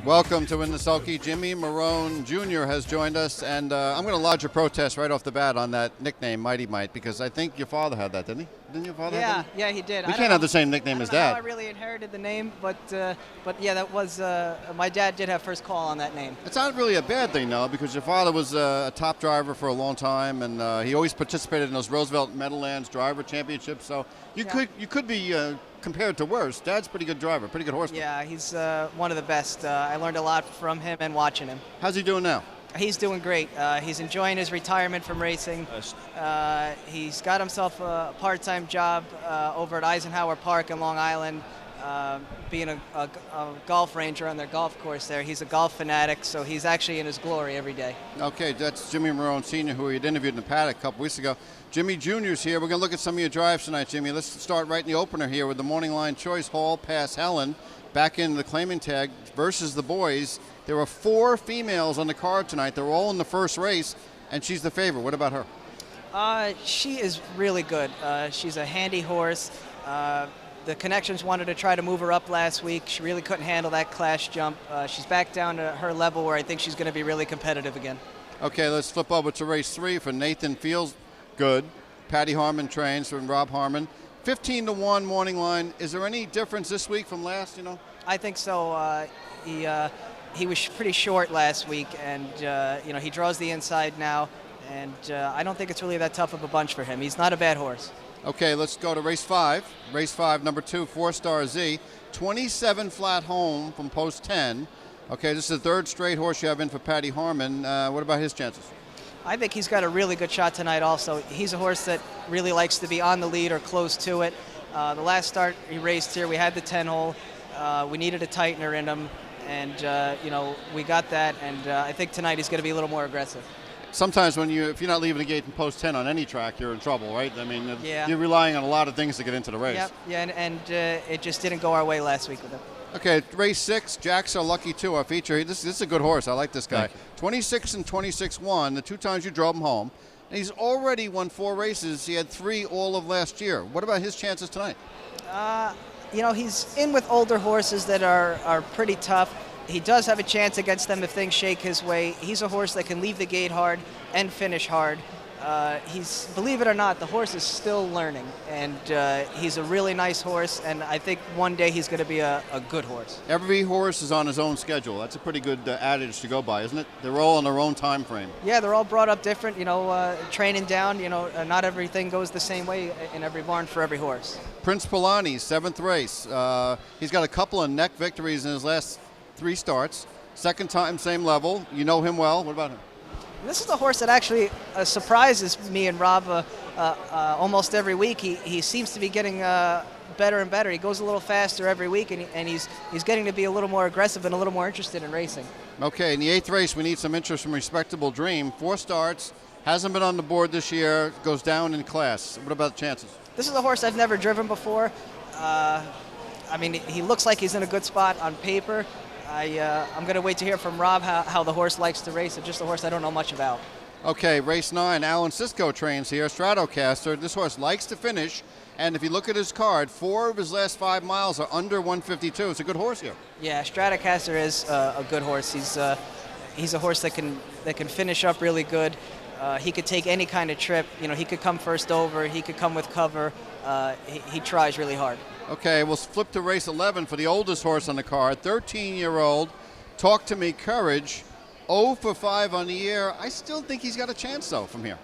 Welcome to In the Sulky. Jimmy Marohn Jr. has joined us, and I'm going to lodge a protest right off the bat on that nickname, Mighty Mite, because I think your father had that, didn't he? Didn't your father have that? Yeah, he did. We can't have the same nickname as Dad. I don't know how I really inherited the name, but yeah, that was my dad did have first call on that name. It's not really a bad thing, though, because your father was a top driver for a long time, and he always participated in those Roosevelt Meadowlands driver championships. So you could be compared to worse. Dad's a pretty good driver, pretty good horseman. Yeah, he's one of the best. I learned a lot from him and watching him. How's he doing now? He's doing great. He's enjoying his retirement from racing. He's got himself a part-time job over at Eisenhower Park in Long Island, being a golf ranger on their golf course there. He's a golf fanatic, so he's actually in his glory every day. Okay, that's Jimmy Marohn Sr., who we had interviewed in the paddock a couple weeks ago. Jimmy Jr.'s here. We're going to look at some of your drives tonight, Jimmy. Let's start right in the opener here with the morning line choice, Hall Pass Helen, back into the claiming tag versus the boys. There were 4 females on the card tonight. They're all in the first race, and she's the favorite. What about her? She is really good. She's a handy horse. The Connections wanted to try to move her up last week. She really couldn't handle that class jump. She's back down to her level where I think she's going to be really competitive again. Okay, let's flip over to race 3 for Nathan Fields. Good. Patty Harmon trains from Rob Harmon. 15-1 morning line. Is there any difference this week from last, I think so. He was pretty short last week, and he draws the inside now, and I don't think it's really that tough of a bunch for him. He's not a bad horse. Okay, let's go to race 5. Race 5, number 2, 4-Starzzz. 27 flat home from post 10. Okay, this is the 3rd straight horse you have in for Patty Harmon. What about his chances? I think he's got a really good shot tonight also. He's a horse that really likes to be on the lead or close to it. The last start he raced here, we had the 10-hole. We needed a tightener in him, and we got that, and I think tonight he's going to be a little more aggressive. Sometimes if you're not leaving the gate in post 10 on any track, you're in trouble, right? I mean, yeah. You're relying on a lot of things to get into the race. Yep. Yeah, and it just didn't go our way last week with him. Okay, race 6, Jacksrluckytoo, our feature. This is a good horse. I like this guy. 26 and 26-1, the 2 times you drove him home. And he's already won 4 races. He had 3 all of last year. What about his chances tonight? He's in with older horses that are pretty tough. He does have a chance against them if things shake his way. He's a horse that can leave the gate hard and finish hard. Believe it or not, the horse is still learning, and he's a really nice horse, and I think one day he's going to be a good horse. Every horse is on his own schedule. That's a pretty good adage to go by, isn't it? They're all on their own time frame. Yeah, they're all brought up different, training down, not everything goes the same way in every barn for every horse. Prince Palani, 7th race. He's got a couple of neck victories in his last 3 starts. Second time, same level. You know him well. What about him? This is a horse that actually surprises me and Rob almost every week. He seems to be getting better and better. He goes a little faster every week, and he's getting to be a little more aggressive and a little more interested in racing. Okay, in the 8th race, we need some interest from Respectable Dream. 4 starts, hasn't been on the board this year, goes down in class. What about the chances? This is a horse I've never driven before. He looks like he's in a good spot on paper. I'm going to wait to hear from Rob how the horse likes to race. It's just a horse I don't know much about. Okay, race 9, Alan Cisco trains here, Stratocaster. This horse likes to finish, and if you look at his card, 4 of his last 5 miles are under 152. It's a good horse here. Yeah, Stratocaster is a good horse. He's a horse that can finish up really good. He could take any kind of trip. He could come first over. He could come with cover. He tries really hard. Okay, we'll flip to race 11 for the oldest horse on the card, 13-year-old Talktomecourage, 0 for 5 on the year. I still think he's got a chance, though, from here.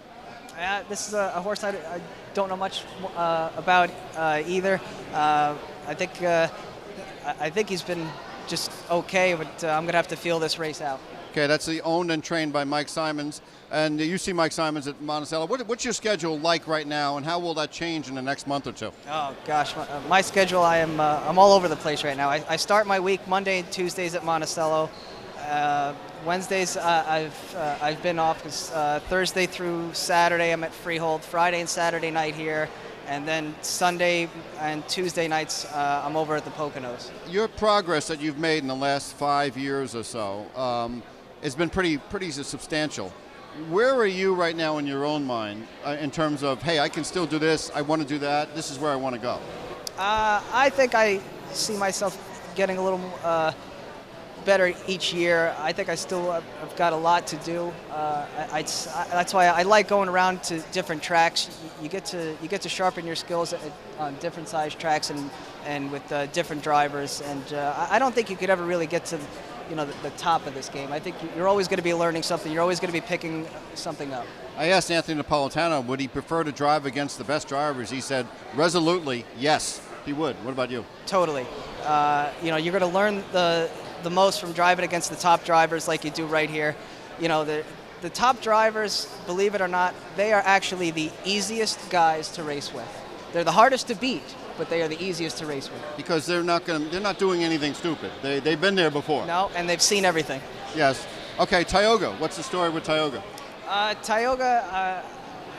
This is a horse I don't know much about either. I think he's been just okay, but I'm going to have to feel this race out. Okay, that's owned and trained by Mike Simons. And you see Mike Simons at Monticello. What's your schedule like right now, and how will that change in the next month or 2? Oh, gosh. My schedule, I'm all over the place right now. I start my week Monday and Tuesdays at Monticello. Wednesdays, I've been off because Thursday through Saturday I'm at Freehold. Friday and Saturday night here. And then Sunday and Tuesday nights, I'm over at the Poconos. Your progress that you've made in the last 5 years or so has been pretty substantial. Where are you right now in your own mind in terms of, hey, I can still do this, I want to do that, this is where I want to go? I think I see myself getting a little better each year. I think I still have got a lot to do. That's why I like going around to different tracks. You get to sharpen your skills on different size tracks and with different drivers. And I don't think you could ever really get to the top of this game. I think you're always going to be learning something. You're always going to be picking something up. I asked Anthony Napolitano, would he prefer to drive against the best drivers? He said resolutely, yes, he would. What about you? Totally. You're going to learn the most from driving against the top drivers like you do right here. The top drivers, believe it or not, they are actually the easiest guys to race with. They're the hardest to beat, but they are the easiest to race with. Because they're not doing anything stupid. They've been there before. No, and they've seen everything. Yes. Okay, Tioga. What's the story with Tioga? Tioga,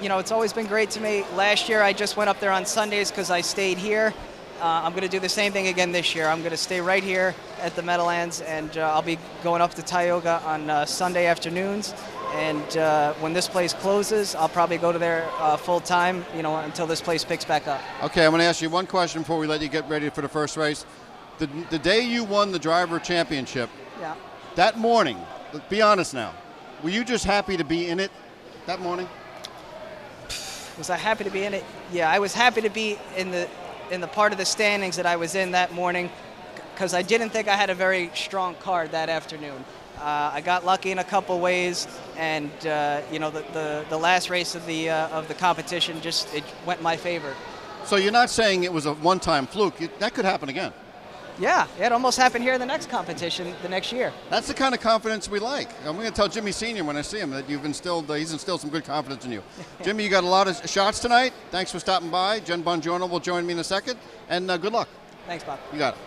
it's always been great to me. Last year I just went up there on Sundays because I stayed here. I'm going to do the same thing again this year. I'm going to stay right here at the Meadowlands, and I'll be going up to Tioga on Sunday afternoons. And when this place closes, I'll probably go to there full time, until this place picks back up. Okay, I'm going to ask you one question before we let you get ready for the first race. The day you won the driver championship, yeah. That morning, be honest now, were you just happy to be in it that morning? Was I happy to be in it? Yeah, I was happy to be in the part of the standings that I was in that morning because I didn't think I had a very strong card that afternoon. I got lucky in a couple ways, and the last race of the competition it went my favor. So you're not saying it was a one-time fluke? That could happen again. Yeah, it almost happened here in the next competition the next year. That's the kind of confidence we like. I'm going to tell Jimmy Sr. when I see him that he's instilled some good confidence in you. Jimmy, you got a lot of shots tonight. Thanks for stopping by. Jen Bongiorno will join me in a second, and good luck. Thanks, Bob. You got it.